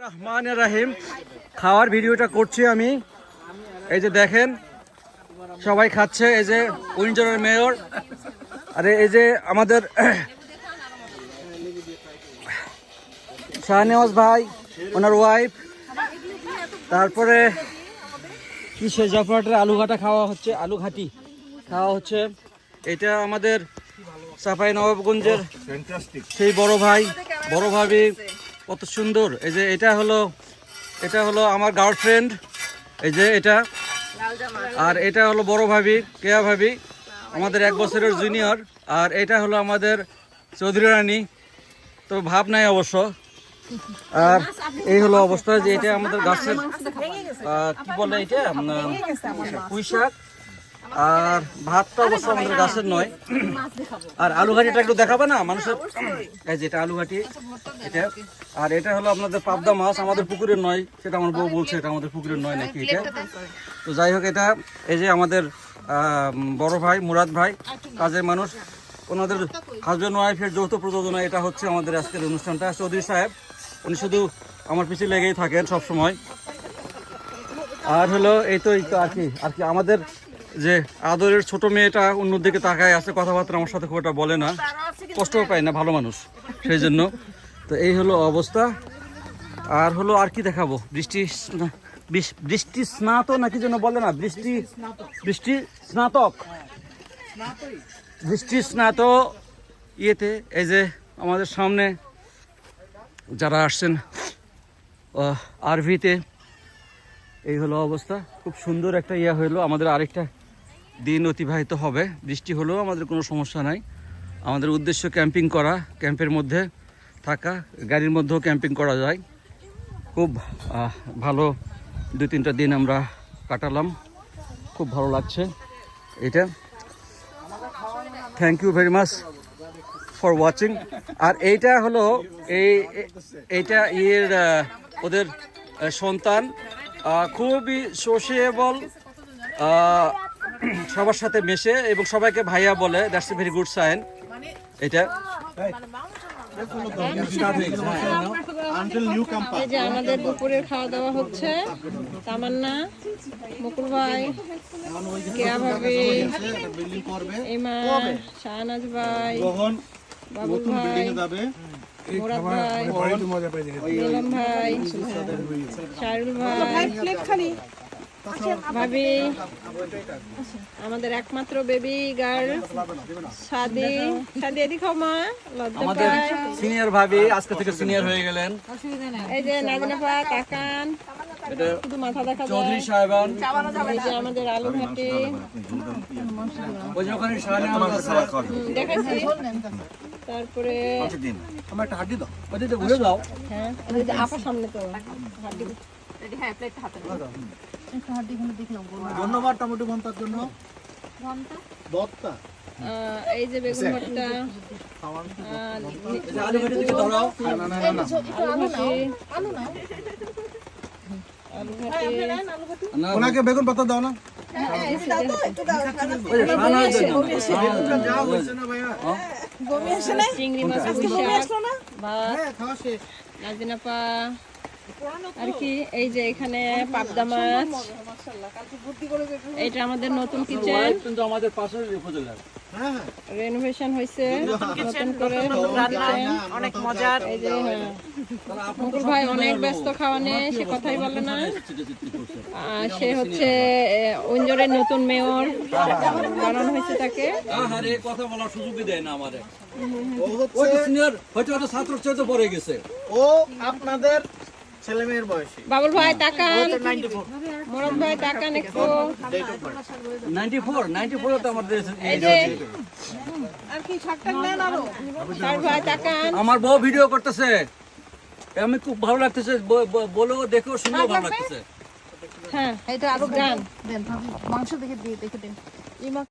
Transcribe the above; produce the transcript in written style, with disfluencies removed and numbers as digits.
রহমান রাহিম খাওয়ার ভিডিওটা করছি আমি। এই যে দেখেন সবাই খাচ্ছে, এই যে উইন্ডসরের মেয়র, আরে এই যে আমাদের শাহনেওয়াজ ভাই, ওনার ওয়াইফ, তারপরে কিসে জাফরাটের আলুঘাটা খাওয়া হচ্ছে, আলুঘাটি খাওয়া হচ্ছে। এটা আমাদের চাঁপাই নবাবগঞ্জের সেই বড় ভাই বড় ভাবি, কত সুন্দর। এই যে এটা হলো আমার গার্লফ্রেন্ড, এই যে এটা। আর এটা হলো বড় ভাবি কেয়া ভাবি, আমাদের 1 বছরের জুনিয়র। আর এটা হলো আমাদের চৌধুরী রানী, তো ভাব নাই অবশ্য। আর এই হলো অবস্থা যে এটা আমাদের গাছের কি বলে এটা পুঁই শাক। আর ভাতটা অবশ্য আমাদের গাছের নয়। আর আলুঘাটিটা একটু দেখাবে না মানুষের, এই যে এটা আলুঘাটি এটা। আর এটা হলো আপনাদের পাবদা মাছ, আমাদের পুকুরের নয়, সেটা আমার বউ বলছে এটা আমাদের পুকুরের নয় নাকি এটা। তো যাই হোক, এটা এই যে আমাদের বড় ভাই মুরাদ ভাই, কাজের মানুষ, ওনাদের হাজব্যান্ড ওয়াইফের যৌথ প্রযোজনা এটা হচ্ছে আমাদের আজকের অনুষ্ঠানটা। চৌধুরী সাহেব উনি শুধু আমার পিছিয়ে লেগেই থাকেন সব সময়। আর হলো এই তো আর কি আমাদের যে আদরের ছোট মেয়েটা অন্যদিকে তাকায় আছে, কথাবার্তা আমার সাথে খুব একটা বলে না, কষ্টও পায় না, ভালো মানুষ সেই জন্য। তো এই হলো অবস্থা। আর হলো আর কি দেখাবো, বৃষ্টি স্নাত নাকি যেন বলে না, বৃষ্টি স্নাত ইয়েতে। এই যে আমাদের সামনে যারা আসছেন আরভিতে, এই হলো অবস্থা। খুব সুন্দর একটা হলো, আমাদের আরেকটা দিন অতিবাহিত হবে। বৃষ্টি হলেও আমাদের কোনো সমস্যা নাই। আমাদের উদ্দেশ্য ক্যাম্পিং করা, ক্যাম্পের মধ্যে থাকা, গাড়ির মধ্যেও ক্যাম্পিং করা যায়। খুব ভালো 2-3টা দিন আমরা কাটালাম, খুব ভালো লাগছে এটা। Thank you very much for watching. আর এইটা হলো এইটা ওদের সন্তান, খুবই সোশিয়েবল, সবার সাথে মেশে এবং সবাইকে ভাইয়া বলে। That's a very good sign এটা। এই যে আমাদের দুপুরের খাওয়া দাওয়া হচ্ছে। তামান্না, মুকুল ভাই, কেয়া ভাবি, ইমা, শাহনাজ ভাই, বাবুল ভাই, মুরাদ ভাই, নীলম ভাই, শাহরুল ভাই, ভাবি, আমাদের একমাত্র বেবি গার্ল সাদি এদিকে খাও মা, লজ্জা আমাদের পায়। সিনিয়র ভাবি আজকে থেকে সিনিয়র হয়ে গেলেন। এই যে নাজিনা পা তাকান, শুধু মাথা দেখা যায়। চৌধুরী সাহেবান, এই যে আমাদের আলু ঘাটি ওই যে ওখানে শাহনেওয়াজ আছে, দেখাচ্ছি। তারপরে আমার একটা হাড্ডি দাও, ওই যে ঘুরে যাও। হ্যাঁ, এই যে আপা সামনে তো হাড্ডি। ধন্যবাদ টমেটো ভর্তার জন্য। ভর্তা এই যে বেগুন ভর্তা, আলুঘাটি থেকে ধরাও। আলু ঘাটি, ওনাকে বেগুন ভর্তা দাও না। ওই যে শাহনেওয়াজ যা হইছে না ভাইয়া, চিংড়ি মাছ, ভাত, নাজিনা পা। আর কি এই যে এখানে পাবদা মাছ, এটা আমাদের নতুন কিচেন, কিন্তু আমাদের পাশের উপজেলার রেনোভেশন হয়েছে নতুন করে, অনেক মজার। এই যে মুকুল ভাই অনেক ব্যস্ত খাওয়া নিয়ে, সে কথাই বলে না। সে হচ্ছে উইন্ডসরের নতুন মেয়র, বানানো হয়েছে তাকে। আরে কথা বলার সুযোগই দেয় না আমারে। ওই তো সিনিয়র, হয়তো একটা ছাত্র চেয়ে পড়ে গেছে। ও আপনাদের ছেলে মেয়ের বয়সী। বাবুল ভাই তাকান, মুরাদ ভাই তাকান একটু। 94 তো আমাদের এই যে শাহরুল ভাই তাকান। আমার বউ ভিডিও করতেছে, আমি খুব ভালো লাগতেছে, বলো দেখো, শুনে ভালো লাগতেছে। হ্যাঁ, এটা আরো গান মাংস দেখে দিয়ে দেখে দিন।